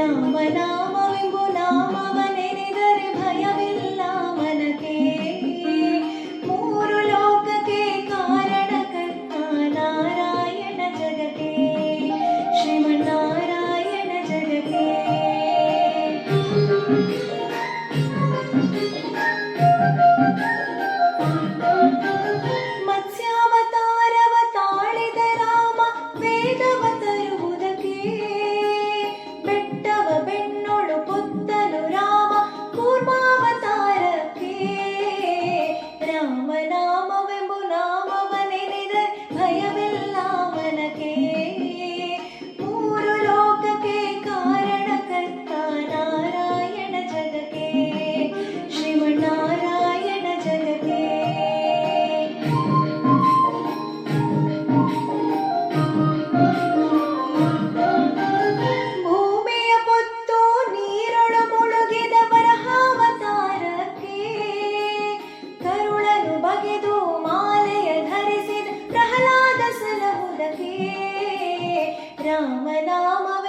ರಾಮನಾಮವೆಂಬು ನಾಮವ ನೆನೆದರೆ ಭಯವಿಲ್ಲ ಮನಕ್ಕೆ. ಮೂರು ಲೋಕಕ್ಕೆ ಕಾರಣಕರ್ತ ನಾರಾಯಣ ಜಗಕ್ಕೆ, ಶ್ರೀಮನ್ನಾರಾಯಣ ಜಗಕ್ಕೆ. ಮತ್ಸ್ಯಾವತಾರವ ತಾಳಿದ ರಾಮ ವೇದವ ತರುವುದಕ್ಕೆ, ಬೆಟ್ಟವ ಬೆನ್ನೊಳು ಪುತ್ತನು ರಾಮ ಕೂರ್ಮಾವತಾರಕ್ಕೆ. ರಾಮನಾಮವೆಂಬು ನಾಮವ ನೆನೆದರೆ ಭಯವಿಲ್ಲ ಮನಕ್ಕೆ. ಮೂರು ಲೋಕಕ್ಕೆ ಕಾರಣಕರ್ತ ನಾರಾಯಣ ಜಗಕ್ಕೆ, ಶ್ರೀಮನ್ನಾರಾಯಣ ಜಗಕ್ಕೆ. ಭೂಮಿಯ ಪೊತ್ತು ನೀರೊಳು ಮುಳುಗಿದ ವರಹಾವತಾರಕ್ಕೆ, ಕರುಳನು ಬಗೆದು ಮಾಲೆಯ ಧರಿಸಿದ ಪ್ರಹ್ಲಾದ ಸಲಹುದಕ್ಕೆ. ರಾಮನಾಮವ